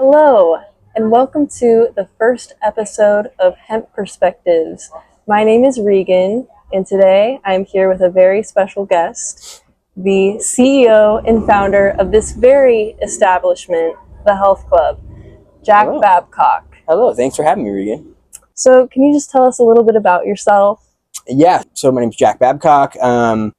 Hello, and welcome to the first episode of Hemp Perspectives. My name is Regan, and today I'm here with a very special guest, the CEO and founder of this very establishment, the Health Club, Jack Hello. Babcock. Hello, thanks for having me, Regan. So, can you just tell us a little bit about yourself? Yeah, so my name's Jack Babcock.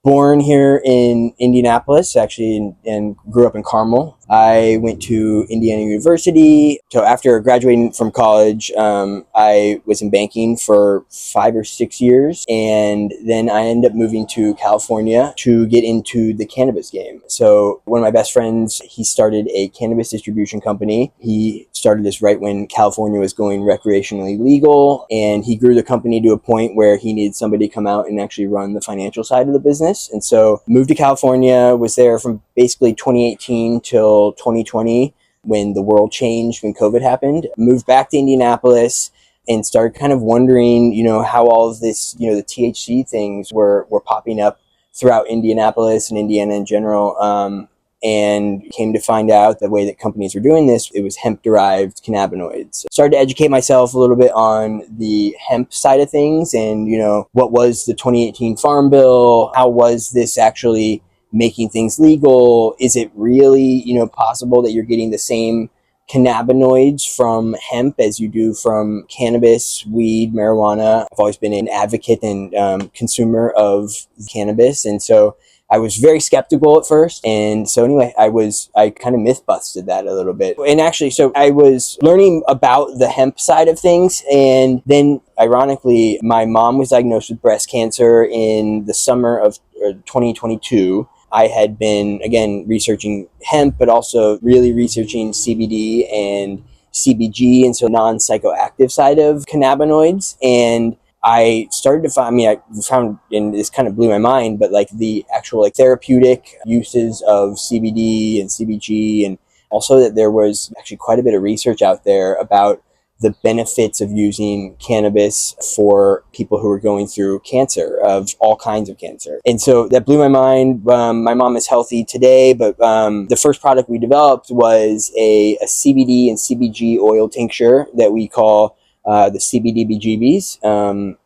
Born here in Indianapolis, actually, and grew up in Carmel. I went to Indiana University. So after graduating from college, I was in banking for 5 or 6 years, and then I ended up moving to California to get into the cannabis game. So one of my best friends, he started a cannabis distribution company. He started this right when California was going recreationally legal, and he grew the company to a point where he needed somebody to come out and actually run the financial side of the business. And so moved to California, was there from basically 2018 till 2020 when the world changed, when COVID happened. Moved back to Indianapolis and started kind of wondering, how all of this, the THC things were popping up throughout Indianapolis and Indiana in general. And came to find out the way that companies were doing this, it was hemp-derived cannabinoids. Started to educate myself a little bit on the hemp side of things and, what was the 2018 Farm Bill? How was this actually making things legal? Is it really, possible that you're getting the same cannabinoids from hemp as you do from cannabis, weed, marijuana? I've always been an advocate and consumer of cannabis. And so I was very skeptical at first. And so anyway, I kind of myth busted that a little bit. And actually, so I was learning about the hemp side of things. And then ironically, my mom was diagnosed with breast cancer in the summer of 2022. I had been, again, researching hemp, but also really researching CBD and CBG, and so non-psychoactive side of cannabinoids. And I started to find, I found, and this kind of blew my mind, but like the actual therapeutic uses of CBD and CBG, and also that there was actually quite a bit of research out there about the benefits of using cannabis for people who are going through cancer, of all kinds of cancer. And so that blew my mind. My mom is healthy today, but the first product we developed was a CBD and CBG oil tincture that we call the CBDBGBs.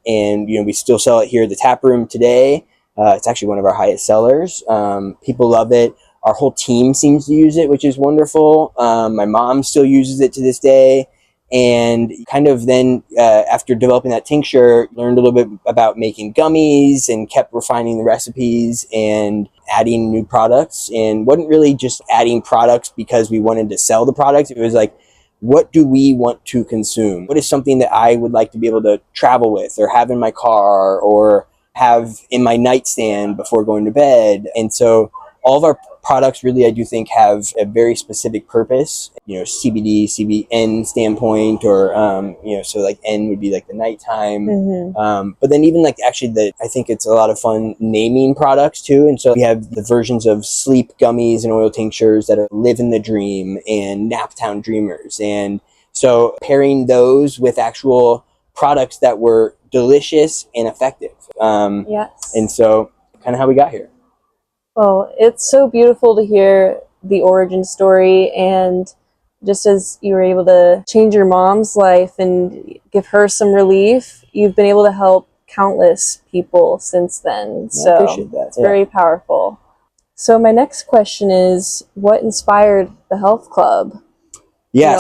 And, we still sell it here at the taproom today. It's actually one of our highest sellers. People love it. Our whole team seems to use it, which is wonderful. My mom still uses it to this day. And kind of then, after developing that tincture, learned a little bit about making gummies and kept refining the recipes and adding new products. And wasn't really just adding products because we wanted to sell the products. It was like, what do we want to consume? What is something that I would like to be able to travel with or have in my car or have in my nightstand before going to bed? And so all of our products really, I do think, have a very specific purpose, CBD, CBN standpoint, or, so like N would be like the nighttime. Mm-hmm. But then even actually I think it's a lot of fun naming products too. And so we have the versions of sleep gummies and oil tinctures that are Live in the Dream and Naptown Dreamers. And so pairing those with actual products that were delicious and effective. Yes. And so kind of how we got here. Well, it's so beautiful to hear the origin story, and just as you were able to change your mom's life and give her some relief, you've been able to help countless people since then. So I appreciate that. It's very powerful. So my next question is, what inspired the Health Club? Yeah,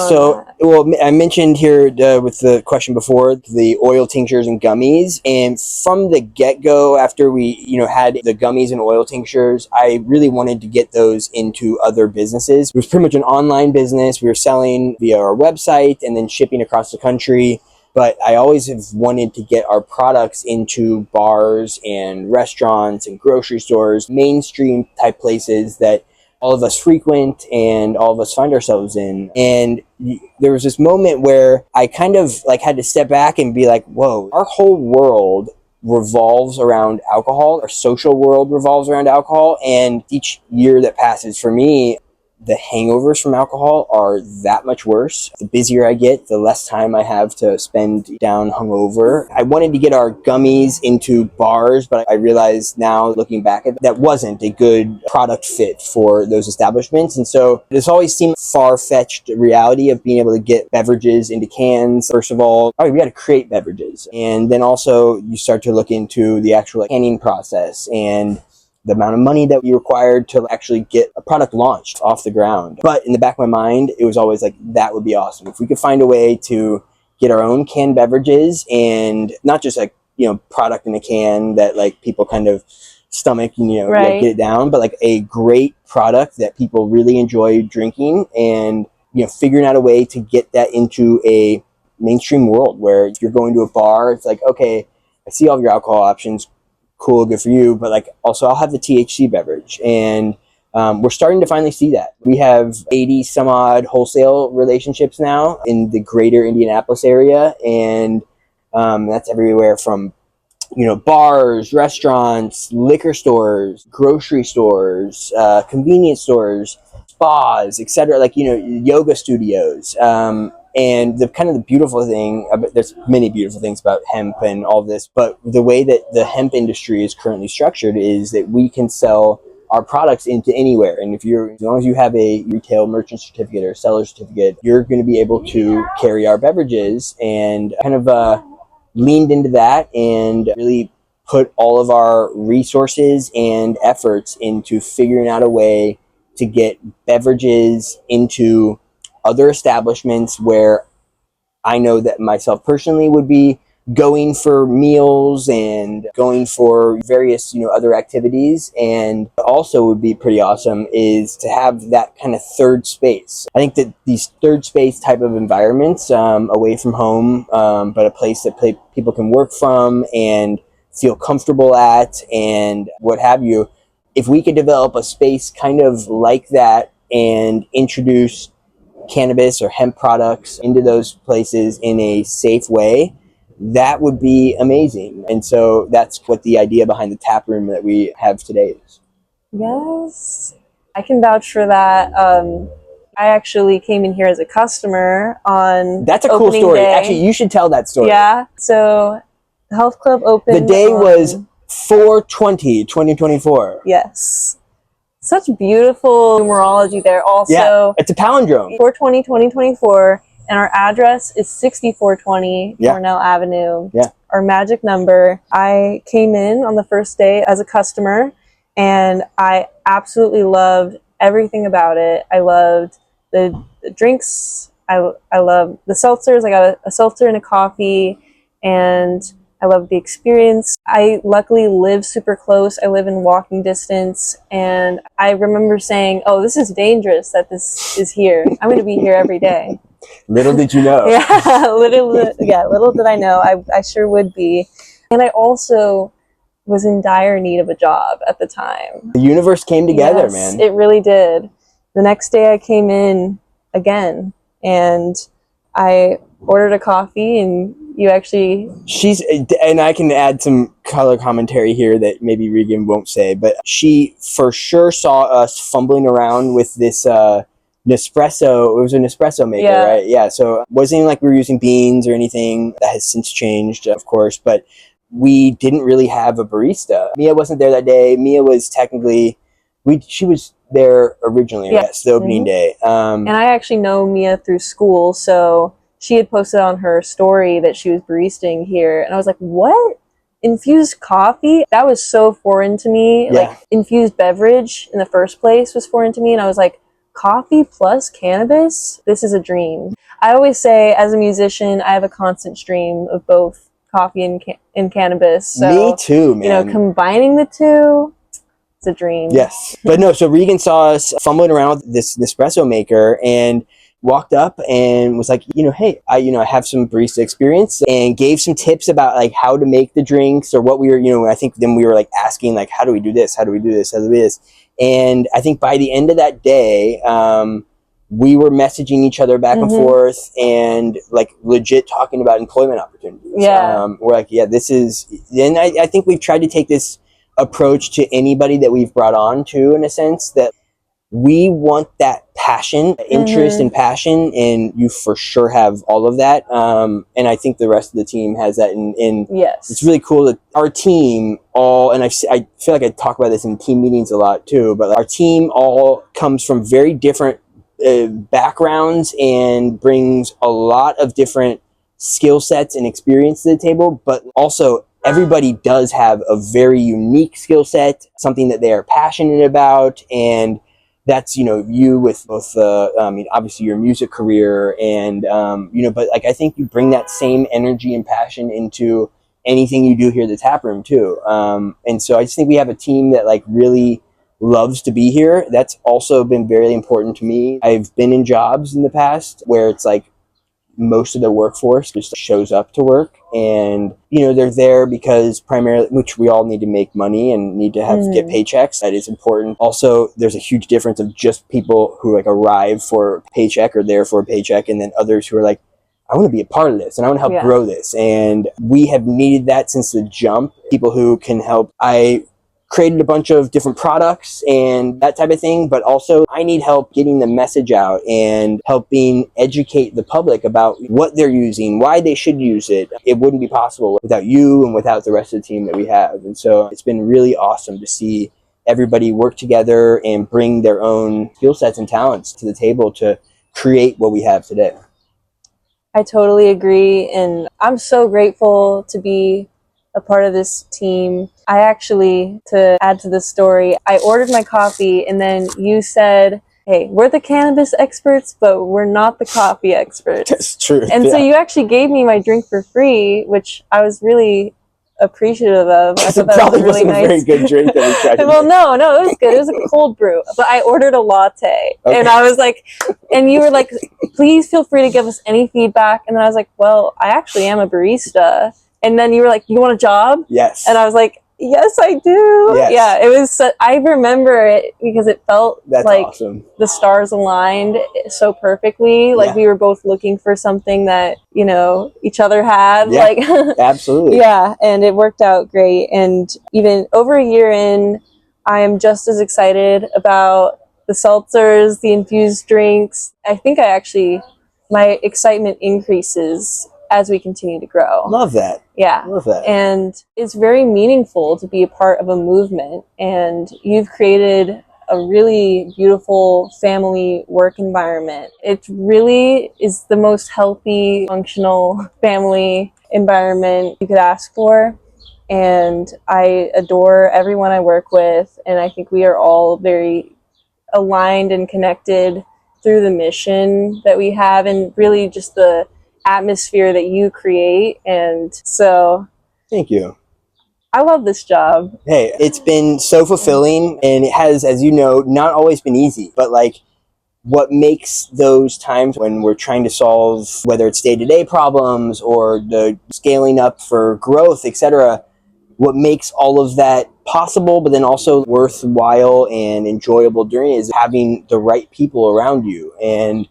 I mentioned here with the question before, the oil tinctures and gummies. And from the get-go, after we, had the gummies and oil tinctures, I really wanted to get those into other businesses. It was pretty much an online business. We were selling via our website and then shipping across the country. But I always have wanted to get our products into bars and restaurants and grocery stores, mainstream type places that all of us frequent and all of us find ourselves in. And there was this moment where I kind of had to step back and be like, whoa, our whole world revolves around alcohol. Our social world revolves around alcohol. And each year that passes for me, the hangovers from alcohol are that much worse. The busier I get, the less time I have to spend down hungover. I wanted to get our gummies into bars, but I realized now, looking back at that wasn't a good product fit for those establishments. And so this always seemed far-fetched reality of being able to get beverages into cans. First of all, we got to create beverages. And then also you start to look into the actual canning process and the amount of money that we required to actually get a product launched off the ground. But in the back of my mind, it was always like, that would be awesome. If we could find a way to get our own canned beverages, and not just like, product in a can that like people kind of stomach and, Right. get it down, but like a great product that people really enjoy drinking, and, figuring out a way to get that into a mainstream world where if you're going to a bar, it's like, okay, I see all of your alcohol options. Cool, good for you, but like also I'll have the THC beverage, and we're starting to finally see that. We have 80 some odd wholesale relationships now in the greater Indianapolis area, and that's everywhere from bars, restaurants, liquor stores, grocery stores, convenience stores, spas, etc. Like yoga studios. And the beautiful thing, there's many beautiful things about hemp and all this, but the way that the hemp industry is currently structured is that we can sell our products into anywhere. And as long as you have a retail merchant certificate or seller certificate, you're going to be able to carry our beverages, and leaned into that and really put all of our resources and efforts into figuring out a way to get beverages into other establishments where I know that myself personally would be going for meals and going for various, other activities. And also would be pretty awesome is to have that kind of third space. I think that these third space type of environments, away from home, but a place that people can work from and feel comfortable at and what have you. If we could develop a space kind of like that and introduce cannabis or hemp products into those places in a safe way, that would be amazing. And so that's what the idea behind the tap room that we have today is. Yes, I can vouch for that. I actually came in here as a customer on That's a cool story. day. Actually, you should tell that story. Yeah, so the health club opened. The day was 4/20/2024. Yes. Such beautiful numerology there also. Yeah, it's a palindrome. 4/20/2024, and our address is 6420 Cornell Avenue. Yeah. Our magic number. I came in on the first day as a customer, and I absolutely loved everything about it. I loved the drinks. I loved the seltzers. I got a seltzer and a coffee, and I love the experience. I luckily live super close. I live in walking distance, and I remember saying, "Oh, this is dangerous that this is here. I'm going to be here every day." Little did you know. Little did I know. I sure would be. And I also was in dire need of a job at the time. The universe came together, Yes, man. It really did. The next day I came in again, and I ordered a coffee, and you actually... And I can add some color commentary here that maybe Regan won't say, but she for sure saw us fumbling around with this Nespresso. It was an Nespresso maker, right? Yeah, so it wasn't even like we were using beans or anything. That has since changed, of course, but we didn't really have a barista. Mia wasn't there that day. Mia was technically... She was there originally, yes, the opening day. And I actually know Mia through school, so... She had posted on her story that she was baristaing here, and I was like, what? Infused coffee? That was so foreign to me. Yeah. Like, infused beverage in the first place was foreign to me, and I was like, coffee plus cannabis? This is a dream. I always say, as a musician, I have a constant stream of both coffee and cannabis. So, me too, man. Combining the two, it's a dream. Yes. But no, so Regan saw us fumbling around with this Nespresso maker and walked up and was like, hey, I have some barista experience, and gave some tips about like how to make the drinks or what we were, I think then we were like asking like, how do we do this? How do we do this? How do we do this? And I think by the end of that day, we were messaging each other back and forth and like legit talking about employment opportunities. Yeah. We're like, this is, and I think we've tried to take this approach to anybody that we've brought on to, in a sense that we want that passion, interest and passion, and you for sure have all of that. And I think the rest of the team has that. And Yes. it's really cool that our team all, and I feel like I talk about this in team meetings a lot too, but our team all comes from very different backgrounds and brings a lot of different skill sets and experience to the table, but also everybody does have a very unique skill set, something that they are passionate about. And that's, you with both obviously your music career and, but like, I think you bring that same energy and passion into anything you do here at the tap room too. And so I just think we have a team that like really loves to be here. That's also been very important to me. I've been in jobs in the past where it's like most of the workforce just shows up to work, and they're there because primarily, which we all need to make money and need to get paychecks. That is important. Also, there's a huge difference of just people who like arrive for a paycheck or there for a paycheck, and then others who are like, I want to be a part of this and I want to help grow this. And we have needed that since the jump. People who can help. I created a bunch of different products and that type of thing, but also I need help getting the message out and helping educate the public about what they're using, why they should use it. It wouldn't be possible without you and without the rest of the team that we have. And so it's been really awesome to see everybody work together and bring their own skill sets and talents to the table to create what we have today. I totally agree, and I'm so grateful to be a part of this team. I actually, to add to the story, I ordered my coffee and then you said, hey, we're the cannabis experts, but we're not the coffee experts. That's true. And so you actually gave me my drink for free, which I was really appreciative of. I thought that was really nice. A very good drink that we tried to well, make. no, it was good. It was a cold brew, but I ordered a latte, and I was like, and you were like, please feel free to give us any feedback. And then I was like, well, I actually am a barista. And then you were like, you want a job? Yes. And I was like, yes, I do. Yes. Yeah, it was. I remember it because it felt like awesome. The stars aligned so perfectly. Like we were both looking for something that each other had. Yeah, like absolutely. Yeah, and it worked out great. And even over a year in, I am just as excited about the seltzers, the infused drinks. I think my excitement increases as we continue to grow. Love that. Yeah. Love that. And it's very meaningful to be a part of a movement. And you've created a really beautiful family work environment. It really is the most healthy, functional family environment you could ask for. And I adore everyone I work with. And I think we are all very aligned and connected through the mission that we have, and really just the atmosphere that you create. And so thank you. I love this job. Hey, it's been so fulfilling, and it has, as you know, not always been easy, but like what makes those times when we're trying to solve, whether it's day-to-day problems or the scaling up for growth, etc., what makes all of that possible, but then also worthwhile and enjoyable during is having the right people around you. And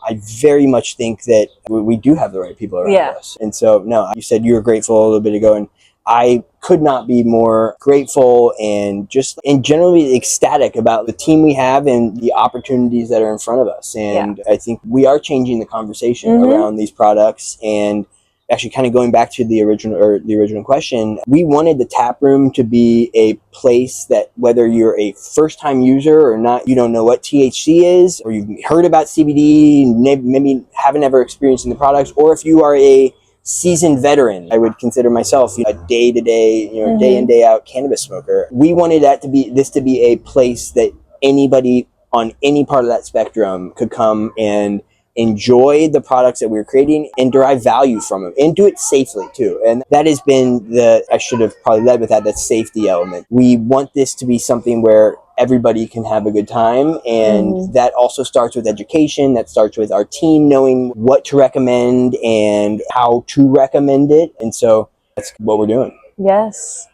I very much think that we do have the right people around us. And so, no, you said you were grateful a little bit ago, and I could not be more grateful and just and generally ecstatic about the team we have and the opportunities that are in front of us. And I think we are changing the conversation around these products. And actually, kind of going back to the original question, we wanted the tap room to be a place that whether you're a first-time user or not, you don't know what THC is, or you've heard about CBD, maybe haven't ever experienced in the products, or if you are a seasoned veteran, I would consider myself a day-to-day, day in, day out cannabis smoker. We wanted this to be a place that anybody on any part of that spectrum could come and enjoy the products that we're creating and derive value from them, and do it safely too. And that has been I should have probably led with that safety element. We want this to be something where everybody can have a good time, and that also starts with education. That starts with our team knowing what to recommend and how to recommend it. And so that's what we're doing. Yes,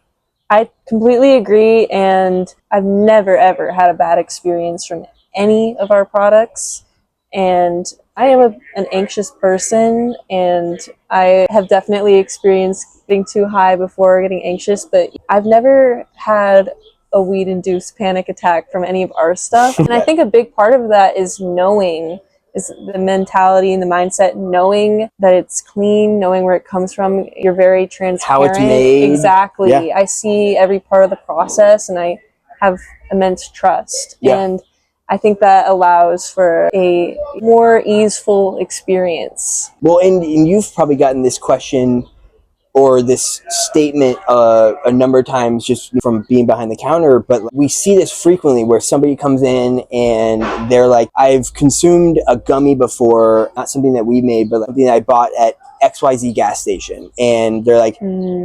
I completely agree. And I've never, ever had a bad experience from any of our products. And I am an anxious person, and I have definitely experienced getting too high before getting anxious, but I've never had a weed-induced panic attack from any of our stuff. And I think a big part of that is is the mentality and the mindset, knowing that it's clean, knowing where it comes from. You're very transparent. How it's made. Exactly. Yeah. I see every part of the process, and I have immense trust. Yeah. And I think that allows for a more easeful experience. Well, and you've probably gotten this question or this statement a number of times just from being behind the counter, but we see this frequently where somebody comes in and they're like, I've consumed a gummy before, not something that we made, but something that I bought at XYZ gas station. And they're like,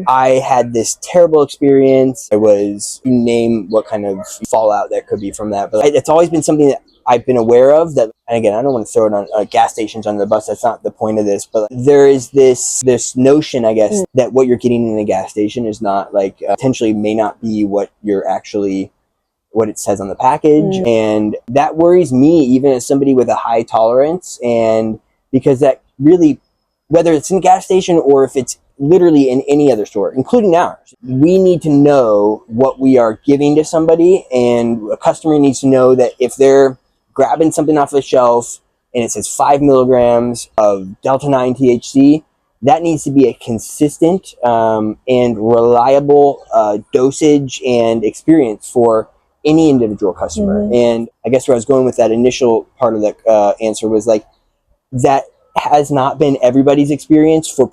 I had this terrible experience. It was, you name what kind of fallout that could be from that. But it's always been something that I've been aware of that, and again, I don't want to throw it on gas stations under the bus. That's not the point of this. But there is this notion, I guess, that what you're getting in a gas station is not like potentially may not be what you're actually what it says on the package, and that worries me even as somebody with a high tolerance. And because that really, whether it's in a gas station or if it's literally in any other store, including ours, we need to know what we are giving to somebody, and a customer needs to know that if they're grabbing something off the shelf and it says 5 milligrams of Delta-9 THC, that needs to be a consistent and reliable dosage and experience for any individual customer. And I guess where I was going with that initial part of that answer was like, that has not been everybody's experience for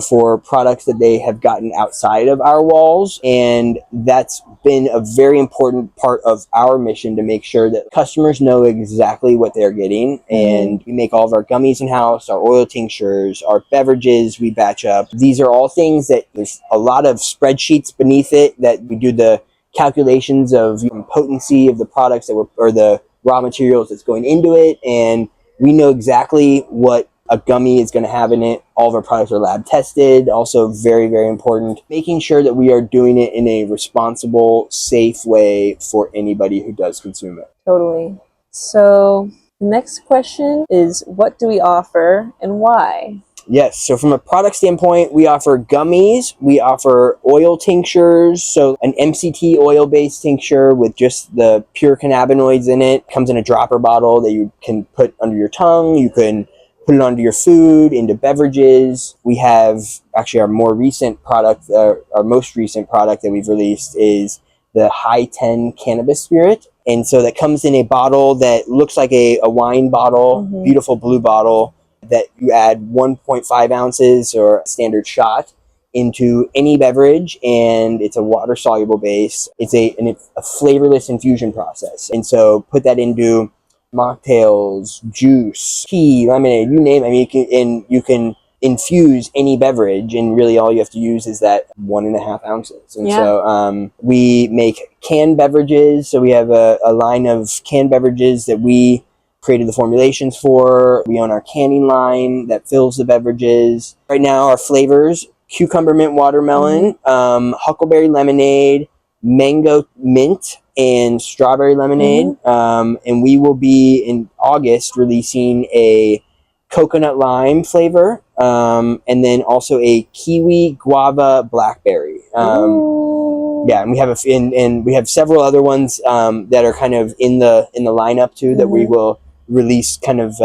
for products that they have gotten outside of our walls, and that's been a very important part of our mission to make sure that customers know exactly what they're getting. And we make all of our gummies in-house, our oil tinctures, our beverages we batch up. These are all things that there's a lot of spreadsheets beneath it that we do the calculations of potency of the products that or the raw materials that's going into it, and we know exactly what a gummy is going to have in it. All of our products are lab tested. Also very, very important, making sure that we are doing it in a responsible, safe way for anybody who does consume it. Totally. So the next question is, what do we offer and why? Yes, so from a product standpoint, we offer gummies, we offer oil tinctures, so an MCT oil-based tincture with just the pure cannabinoids in it. Comes in a dropper bottle that you can put under your tongue, you can put it onto your food, into beverages. We have, actually our most recent product that we've released is the High 10 Cannabis Spirit. And so that comes in a bottle that looks like a wine bottle, beautiful blue bottle, that you add 1.5 ounces or a standard shot into any beverage, and it's a water-soluble base. It's a flavorless infusion process. And so put that into mocktails, juice, tea, lemonade, you name it. I mean, you can infuse any beverage, and really all you have to use is that 1.5 ounces. And so we make canned beverages. So we have a line of canned beverages that we created the formulations for. We own our canning line that fills the beverages. Right now our flavors: cucumber mint watermelon, huckleberry lemonade, mango mint, and strawberry lemonade. And we will be in August releasing a coconut lime flavor, and then also a kiwi guava blackberry. Yeah, and we have we have several other ones that are kind of in the lineup too, that we will release kind of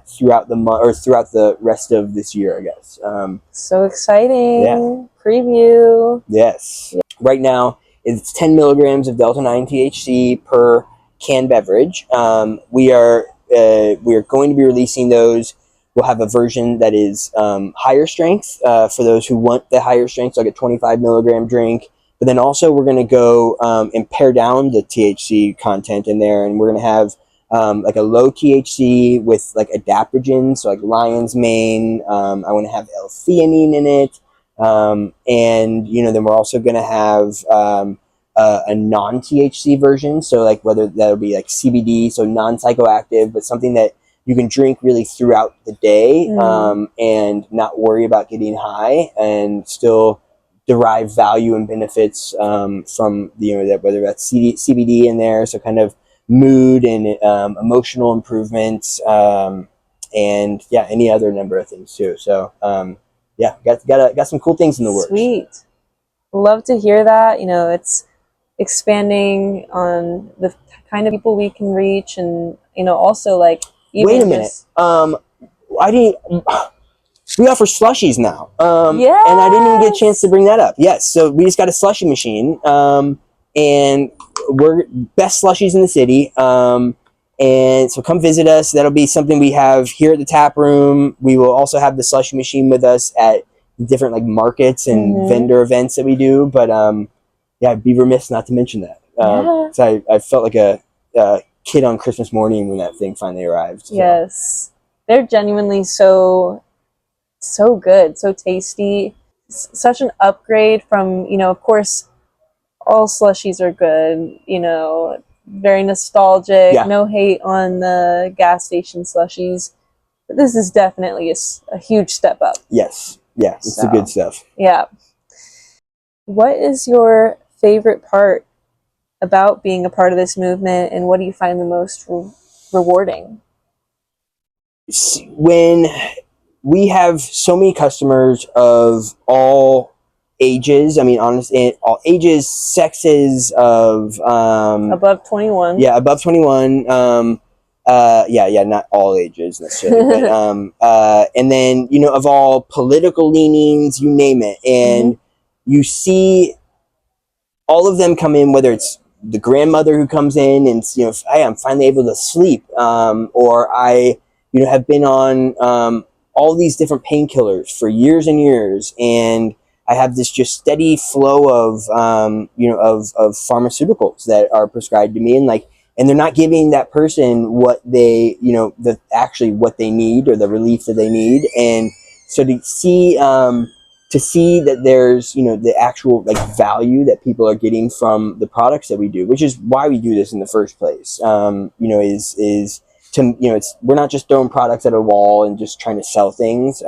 throughout the month or throughout the rest of this year, I guess. So exciting. Yeah. Preview. Yes. Yeah. Right now it's 10 milligrams of Delta-9 THC per canned beverage. We are going to be releasing those. We'll have a version that is higher strength for those who want the higher strength, so like a 25 milligram drink. But then also we're going to go and pare down the THC content in there, and we're going to have like a low THC with like adaptogens, so like lion's mane. I want to have L-theanine in it, and then we're also going to have a non-THC version. So like whether that'll be like CBD, so non-psychoactive, but something that you can drink really throughout the day and not worry about getting high, and still derive value and benefits from that, whether that's CBD in there, so kind of mood and emotional improvements, and any other number of things too. So got some cool things in the works. Sweet. Love to hear that. It's expanding on the kind of people we can reach, and also like even wait a minute. I didn't. We offer slushies now. Yes! And I didn't even get a chance to bring that up. Yes, so we just got a slushie machine, and we're best slushies in the city. And so come visit us. That'll be something we have here at the tap room. We will also have the slushie machine with us at different like markets and vendor events that we do. But yeah, I'd be remiss not to mention that. So I felt like a kid on Christmas morning when that thing finally arrived. So. Yes, they're genuinely so good, so tasty. Such an upgrade from, of course, all slushies are good, very nostalgic. Yeah. No hate on the gas station slushies, but this is definitely a huge step up. Yes. Yeah, it's the good stuff. Yeah. What is your favorite part about being a part of this movement, and what do you find the most rewarding? When we have so many customers of all ages, I mean, honestly, all ages, sexes, of above 21. Yeah, above 21. Yeah, not all ages necessarily, but and then of all political leanings, you name it, and you see all of them come in, whether it's the grandmother who comes in and hey, I'm finally able to sleep, or I have been on all these different painkillers for years and years, and I have this just steady flow of of pharmaceuticals that are prescribed to me, and they're not giving that person what they actually what they need, or the relief that they need. And so to see that there's the actual value that people are getting from the products that we do, which is why we do this in the first place, is to we're not just throwing products at a wall and just trying to sell things.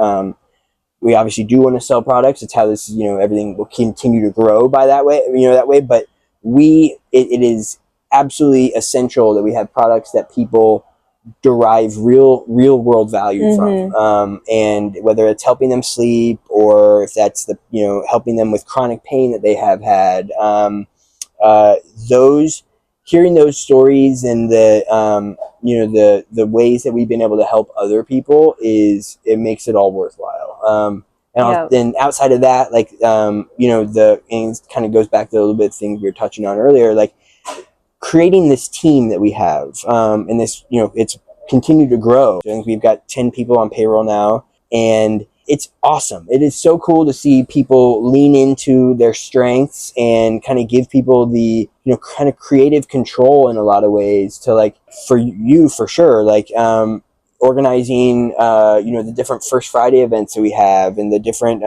We obviously do want to sell products. It's how this everything will continue to grow by that way, but it is absolutely essential that we have products that people derive real world value from, and whether it's helping them sleep, or if that's helping them with chronic pain that they have had, hearing those stories and the ways that we've been able to help other people, it makes it all worthwhile. Then outside of that, and it kind of goes back to a little bit of things we were touching on earlier, creating this team that we have, and this, it's continued to grow. I think we've got 10 people on payroll now, and it's awesome. It is so cool to see people lean into their strengths and kind of give people the, kind of creative control in a lot of ways to for sure, organizing, the different First Friday events that we have, and the different,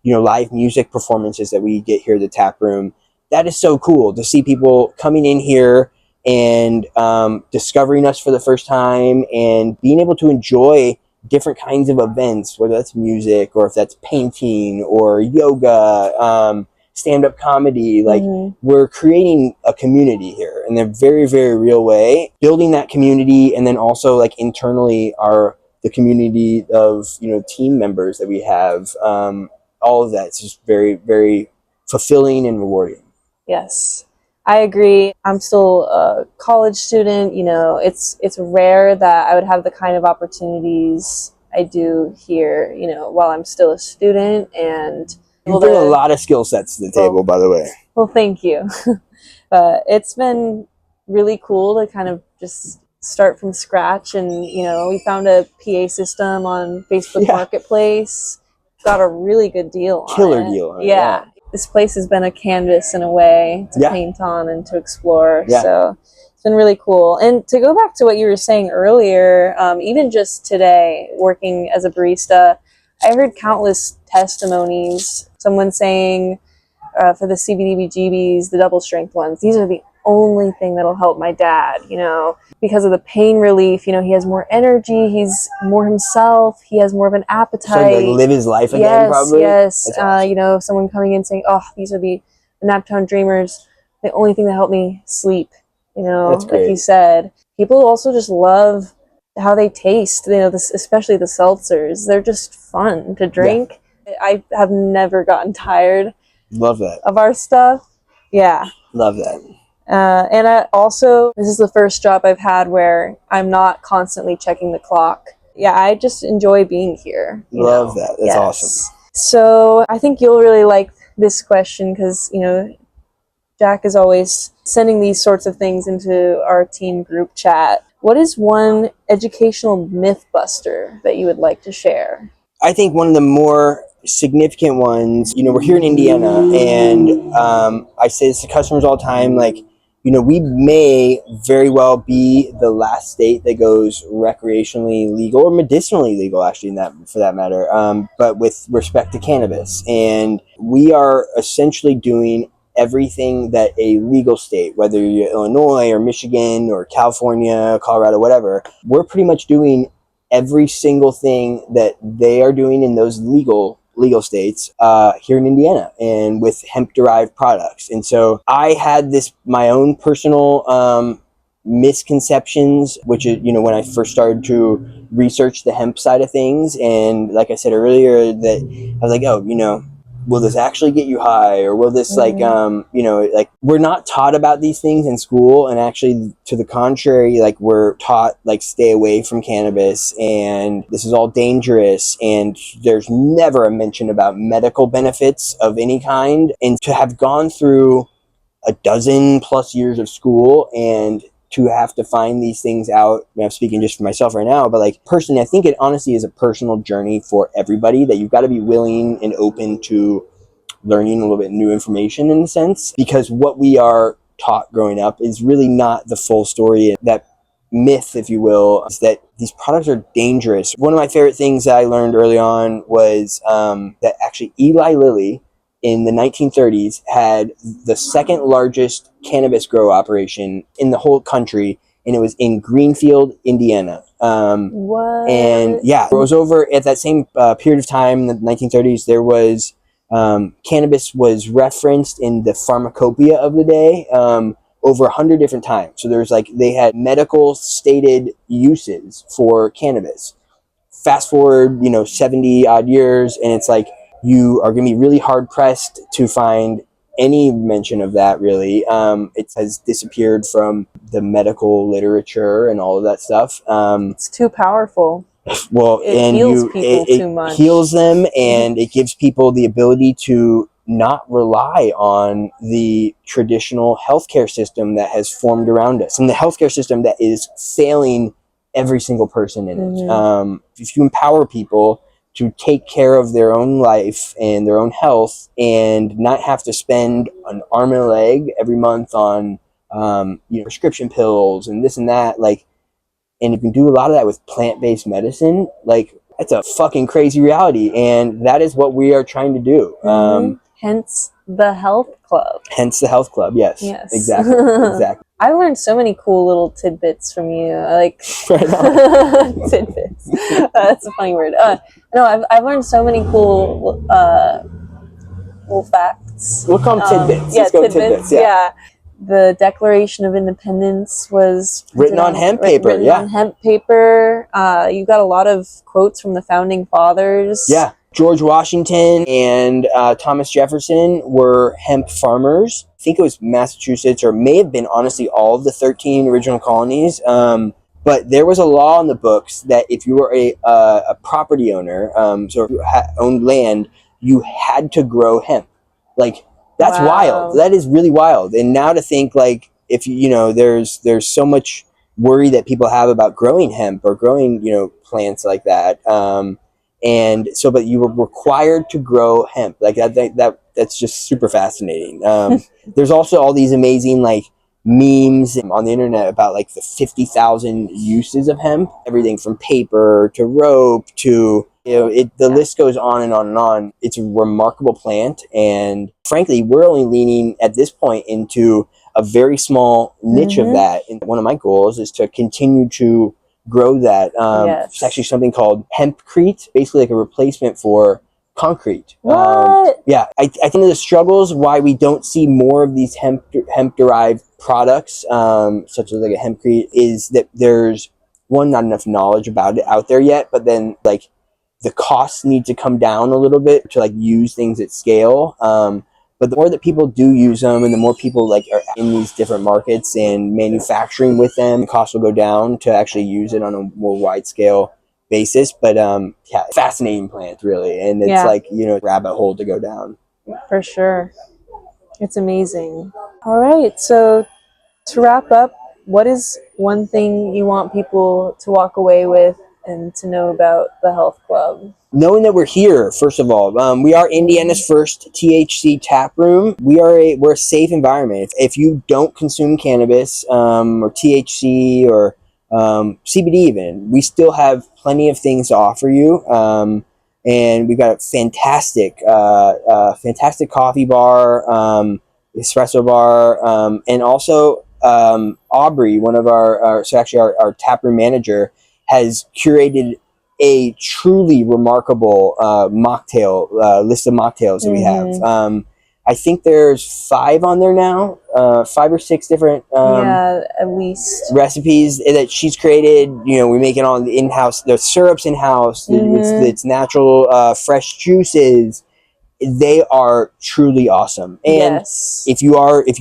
live music performances that we get here at the tap room. That is so cool to see people coming in here and discovering us for the first time, and being able to enjoy different kinds of events, whether that's music, or if that's painting or yoga, stand-up comedy. We're creating a community here in a very, very real way, building that community, and then also internally the community of team members that we have. All of that's just very, very fulfilling and rewarding. Yes, I agree. I'm still a college student. It's rare that I would have the kind of opportunities I do here, while I'm still a student. And you bring a lot of skill sets to the table, by the way. Well, thank you. But it's been really cool to kind of just start from scratch. And, we found a PA system on Facebook Marketplace. Got a really good deal on it. Killer deal on it. Yeah. This place has been a canvas in a way to paint on and to explore. Yeah. So it's been really cool. And to go back to what you were saying earlier, even just today, working as a barista, I heard countless testimonies. Someone saying for the CBDBGBs, the double strength ones, these are the only thing that'll help my dad, because of the pain relief. He has more energy, he's more himself, he has more of an appetite. So live his life again, probably? Yes. Awesome. Someone coming in saying, oh, these are the Naptown Dreamers, the only thing that helped me sleep, That's great. like you said. People also just love how they taste, especially the seltzers. They're just fun to drink. I have never gotten tired Love that. of our stuff. Yeah. Love that. And I also, this is the first job I've had where I'm not constantly checking the clock. Yeah, I just enjoy being here. Love that. That's awesome. So I think you'll really like this question because, Jack is always sending these sorts of things into our team group chat. What is one educational myth buster that you would like to share? I think one of the more significant ones, we're here in Indiana, and I say this to customers all the time, like, we may very well be the last state that goes recreationally legal or medicinally legal, actually, for that matter, but with respect to cannabis. And we are essentially doing everything that a legal state, whether you're Illinois or Michigan or California, Colorado, whatever, we're pretty much doing every single thing that they are doing in those legal states here in Indiana, and with hemp derived products. And so I had my own personal misconceptions, which is, when I first started to research the hemp side of things. And like I said earlier, that I was like, oh, will this actually get you high, or will this like we're not taught about these things in school, and actually to the contrary, like we're taught like stay away from cannabis and this is all dangerous, and there's never a mention about medical benefits of any kind. And to have gone through a dozen plus years of school and to have to find these things out, I'm speaking just for myself right now, but like personally, I think it honestly is a personal journey for everybody, that you've got to be willing and open to learning a little bit new information, in a sense, because what we are taught growing up is really not the full story. That myth, if you will, is that these products are dangerous. One of my favorite things that I learned early on was that actually Eli Lilly in the 1930s had the second largest cannabis grow operation in the whole country, and it was in Greenfield, Indiana. What? And yeah, it was over at that same period of time in the 1930s. There was cannabis was referenced in the pharmacopoeia of the day over 100 different times. So there's they had medical stated uses for cannabis. Fast forward, 70 odd years, and it's like you are going to be really hard pressed to find any mention of that, really. It has disappeared from the medical literature and all of that stuff. It's too powerful. Well, it heals people too much. It heals them, and it gives people the ability to not rely on the traditional healthcare system that has formed around us, and the healthcare system that is failing every single person in it. If you empower people to take care of their own life and their own health, and not have to spend an arm and a leg every month on prescription pills and this and that, and you can do a lot of that with plant-based medicine, that's a fucking crazy reality, and that is what we are trying to do. Hence the health club. Yes. Exactly. I learned so many cool little tidbits from you. Right on. Tidbits. That's a funny word. No, I've learned so many cool little facts. We'll call them tidbits. Yeah, tidbits. Yeah. The Declaration of Independence was written on hemp paper. On hemp paper. You got a lot of quotes from the founding fathers. Yeah. George Washington and Thomas Jefferson were hemp farmers. I think it was Massachusetts, or may have been, honestly, all of the 13 original colonies. But there was a law in the books that if you were a property owner, so if you owned land, you had to grow hemp. That's wild. That is really wild. And now to think, if there's so much worry that people have about growing hemp or growing plants like that. And so, but you were required to grow hemp. That's just super fascinating. There's also all these amazing memes on the internet about the 50,000 uses of hemp. Everything from paper to rope to the list goes on and on and on. It's a remarkable plant, and frankly, we're only leaning at this point into a very small niche of that. And one of my goals is to continue to grow that. It's actually something called hempcrete, basically like a replacement for concrete. What? Yeah, I think the struggles why we don't see more of these hemp derived products, such as a hempcrete, is that there's not enough knowledge about it out there yet, but then the costs need to come down a little bit to use things at scale. But the more that people do use them, and the more people like are in these different markets and manufacturing with them, the cost will go down to actually use it on a more wide scale basis. But yeah, fascinating plant, really, and it's like, you know, rabbit hole to go down. For sure. It's amazing. All right, so to wrap up, what is one thing you want people to walk away with and to know about the Health Club? Knowing that we're here, first of all, we are Indiana's first THC tap room. We're a safe environment. If you don't consume cannabis or THC or CBD, even, we still have plenty of things to offer you. And we've got a fantastic coffee bar, espresso bar, and also Aubrey, one of our taproom manager, has curated a truly remarkable mocktail list of mocktails that we have. I think there's 5 on there now, 5 or 6 different at least recipes that she's created. You know, we make it all in-house. The syrups in-house. It's natural, fresh juices. They are truly awesome. And if you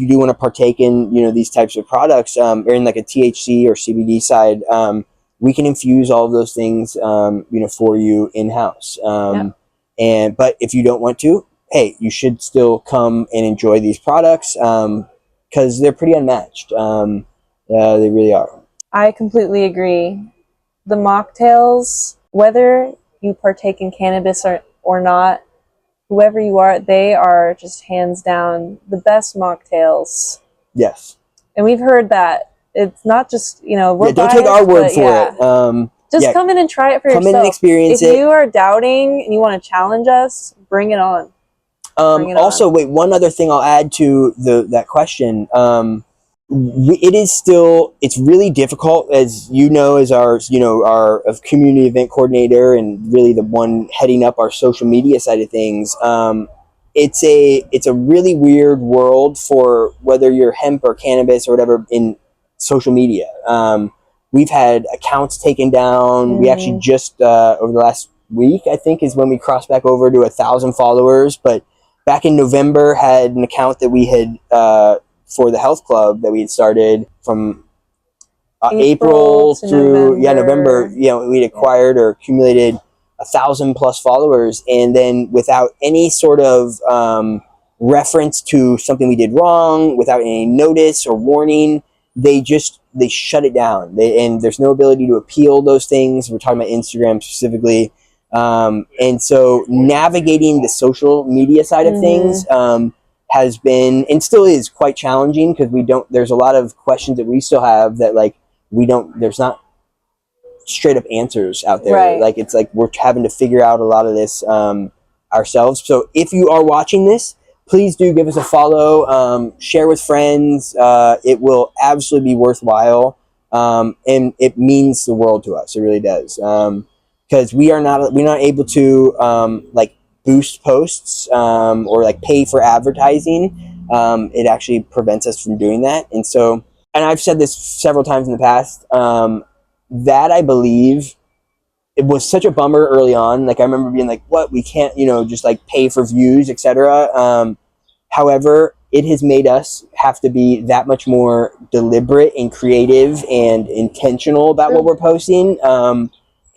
do want to partake in, you know, these types of products, or in like a THC or CBD side, we can infuse all of those things, you know, for you in-house. But if you don't want to, hey, you should still come and enjoy these products, because they're pretty unmatched. They really are. I completely agree. The mocktails, whether you partake in cannabis or not, whoever you are, they are just hands down the best mocktails. Yes. And we've heard that. It's not just, you know, we're don't biased, take our word for it. Just come in and try it for yourself. Come in and experience it. If you are doubting and you want to challenge us, bring it on. Also, wait, one other thing I'll add to that question. It's really difficult, as you know, as our community event coordinator and really the one heading up our social media side of things. It's a really weird world for whether you're hemp or cannabis or whatever in social media. We've had accounts taken down. We actually just over the last week, I think, is when we crossed back over to 1,000 followers. But back in November, had an account that we had for the Health Club that we had started from April through November. You know, we'd acquired or accumulated 1,000+ followers, and then without any sort of reference to something we did wrong, without any notice or warning, they shut it down. And there's no ability to appeal those things. We're talking about Instagram specifically. And so navigating the social media side of things has been, and still is, quite challenging, because there's a lot of questions that we still have that, like, there's not straight up answers out there. Right. Like, it's like we're having to figure out a lot of this ourselves. So if you are watching this, please do give us a follow, share with friends. It will absolutely be worthwhile. And it means the world to us. It really does. Because we're not able to like boost posts or like pay for advertising. It actually prevents us from doing that. And so, and I've said this several times in the past, that I believe it was such a bummer early on. Like, I remember being like, what, we can't, you know, just like pay for views, etc. However, it has made us have to be that much more deliberate and creative and intentional about what we're posting.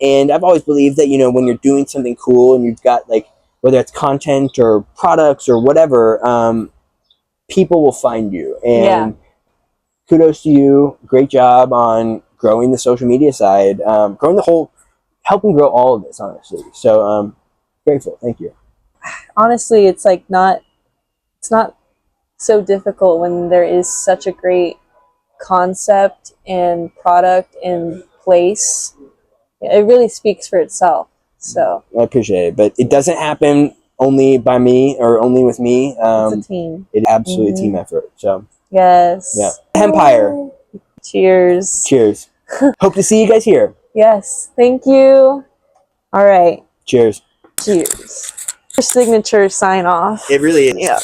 And I've always believed that, you know, when you're doing something cool and you've got, like, whether it's content or products or whatever, people will find you. And kudos to you. Great job on growing the social media side, helping grow all of this, honestly. So grateful. Thank you. Honestly, it's not so difficult when there is such a great concept and product in place. It really speaks for itself. So I appreciate it, but it doesn't happen only by me or only with me. It's a team. It's absolutely a team effort. So yes. Yeah. Empire. Cheers. Cheers. Hope to see you guys here. Yes. Thank you. All right. Cheers. Cheers. Your signature sign off. It really is. Yeah.